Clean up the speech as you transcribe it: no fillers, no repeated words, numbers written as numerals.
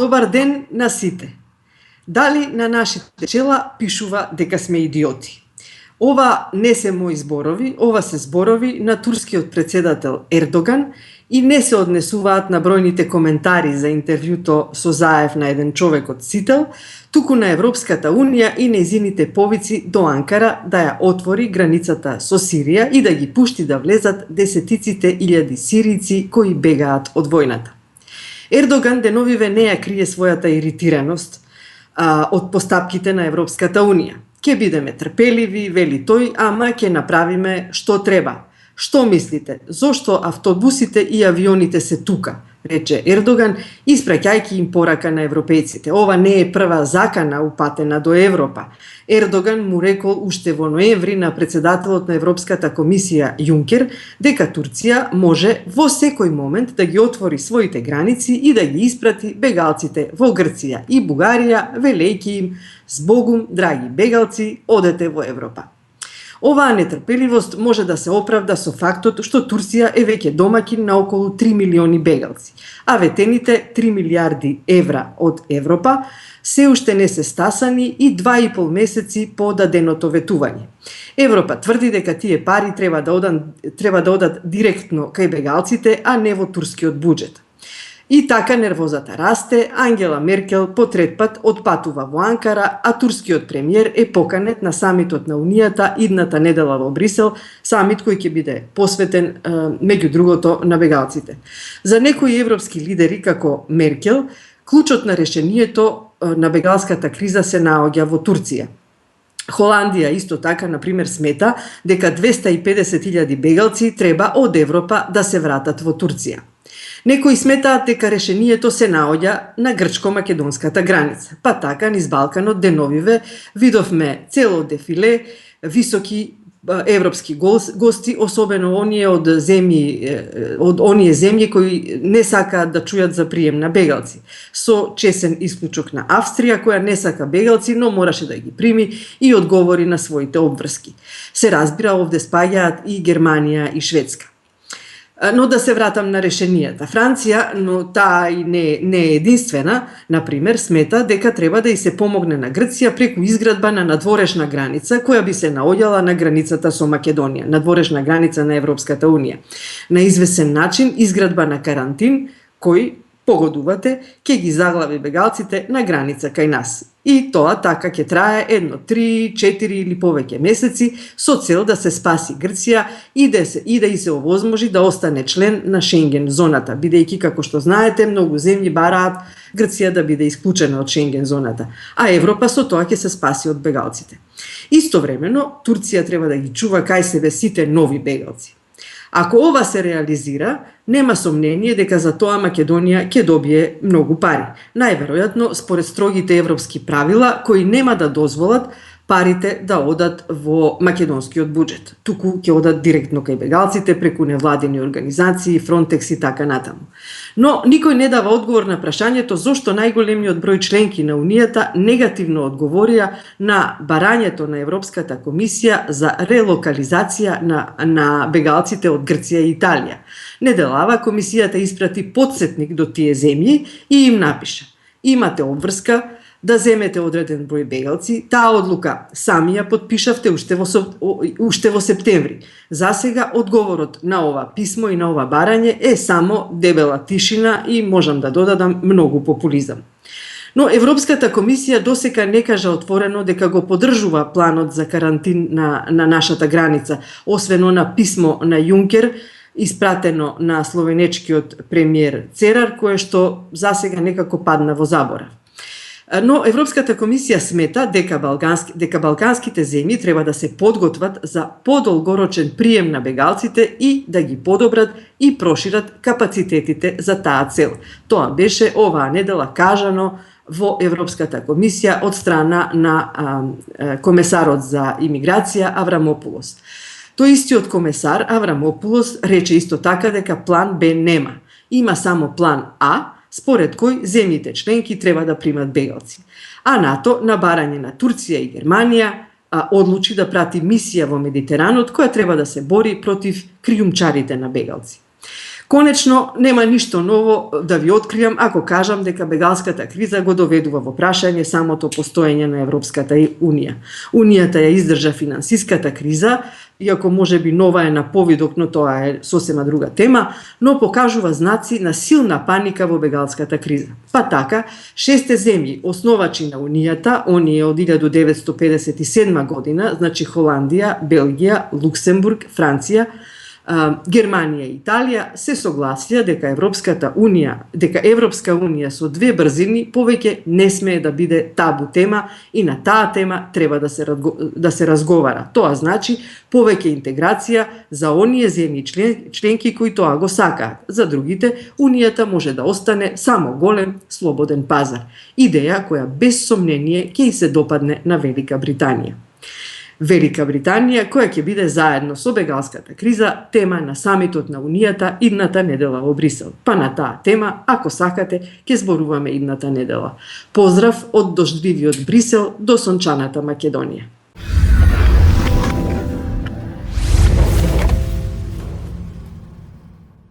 Добар ден на сите. Дали на нашите чела пишува дека сме идиоти? Ова не се мои зборови, ова се зборови на турскиот председател Ердоган и не се однесуваат на бројните коментари за интервјуто со Заев на еден човек од Сител, туку на Европската Унија и нејзините повици до Анкара да ја отвори границата со Сирија и да ги пушти да влезат десетиците илјади сиријци кои бегаат од војната. Ердоган деновиве не ја крие својата иритираност од постапките на Европската Унија. Ке бидеме трпеливи, вели тој, ама ке направиме што треба. Што мислите? Зошто автобусите и авионите се тука? Рече Ердоган, испраќајќи им порака на европејците. Ова не е прва закана упатена до Европа. Ердоган му рекол уште во ноември на председателот на Европската комисија Јункер дека Турција може во секој момент да ги отвори своите граници и да ги испрати бегалците во Грција и Бугарија, велејќи им: "Збогум, драги бегалци, одете во Европа." Оваа нетрпеливост може да се оправда со фактот што Турција е веќе домаќин на околу 3 милиони бегалци, а ветените 3 милиарди евра од Европа се уште не се стасани и 2,5 месеци по даденото ветување. Европа тврди дека тие пари треба да одат директно кај бегалците, а не во турскиот буџет. И така нервозата расте, Ангела Меркел по трет пат отпатува во Анкара, а турскиот премиер е поканет на самитот на Унијата идната недела во Брисел, самит кој ќе биде посветен, меѓу другото, на бегалците. За некои европски лидери, како Меркел, клучот на решението на бегалската криза се наоѓа во Турција. Холандија исто така, например, смета дека 250.000 бегалци треба од Европа да се вратат во Турција. Некои сметаат дека решението се наоѓа на грчко-македонската граница. Па така, низ Балканот деновиве видовме цело дефиле високи европски гости, особено оние од оние земји кои не сакаат да чујат за прием на бегалци. Со чесен исклучок на Австрија, која не сака бегалци, но мораше да ги прими и одговори на своите обврски. Се разбира, овде спаѓаат и Германија и Шведска. Но да се вратам на решенијата. Франција, но таа и не е единствена, например, смета дека треба да и се помогне на Грција преку изградба на надворешна граница која би се наоѓала на границата со Македонија, надворешна граница на Европската Унија. На извесен начин изградба на карантин кој, погодувате, ќе ги заглави бегалците на граница кај нас. И тоа така ќе трае 1, 3, 4 или повеќе месеци со цел да се спаси Грција и да и се овозможи да остане член на Шенген зоната, бидејќи, како што знаете, многу земји бараат Грција да биде исклучена од Шенген зоната, а Европа со тоа ќе се спаси од бегалците. Истовремено, Турција треба да ги чува кај себе сите нови бегалци. Ако ова се реализира, нема сомнение дека за тоа Македонија ќе добие многу пари. Најверојатно според строгите европски правила кои нема да дозволат парите да одат во македонскиот буџет. Туку ќе одат директно кај бегалците преку невладини организации, Фронтекс и така натаму. Но никој не дава одговор на прашањето зошто најголемиот број членки на Унијата негативно одговорија на барањето на Европската комисија за релокализација на бегалците од Грција и Италија. Неделава комисијата испрати подсетник до тие земји и им напиша: "Имате обврска да земете одреден број бегалци, таа одлука сами ја подпишавте уште во септември. Засега одговорот на ова писмо и на ова барање е само дебела тишина и можам да додадам многу популизам." Но Европската комисија досека не кажа отворено дека го поддржува планот за карантин на нашата граница, освен на писмо на Јункер испратено на словенечкиот премиер Церар, кое што засега некако падна во заборав. Но Европската комисија смета дека балканските земји треба да се подготват за подолгорочен прием на бегалците и да ги подобрат и прошират капацитетите за таа цел. Тоа беше оваа недела кажано во Европската комисија од страна на комесарот за имиграција Аврамопулос. Тој истиот комесар Аврамопулос рече исто така дека план Б нема. Има само план А, според кој земјите членки треба да примат бегалци. А НАТО, на барање на Турција и Германија, одлучи да прати мисија во Медитеранот која треба да се бори против криумчарите на бегалци. Конечно, нема ништо ново да ви откриам ако кажам дека бегалската криза го доведува во прашање самото постоење на Европската Унија. Унијата ја издржа финансиската криза, иако можеби нова е на повидок, но тоа е сосема друга тема, но покажува знаци на силна паника во бегалската криза. Па така, 6 земји основачи на Унијата, оние од 1957 година, значи Холандија, Белгија, Луксембург, Франција, Германија и Италија се согласија дека Европска Унија со две брзини повеќе не смее да биде табу тема и на таа тема треба да се разговара. Тоа значи повеќе интеграција за оние земји членки кои тоа го сакаат. За другите, Унијата може да остане само голем слободен пазар. Идеја која без сомнение ќе и се допадне на Велика Британија. Велика Британија, која ќе биде заедно со бегалската криза тема на самитот на Унијата идната недела во Брисел. Па на таа тема, ако сакате, ќе зборуваме идната недела. Поздрав од дождливиот Брисел до сончаната Македонија.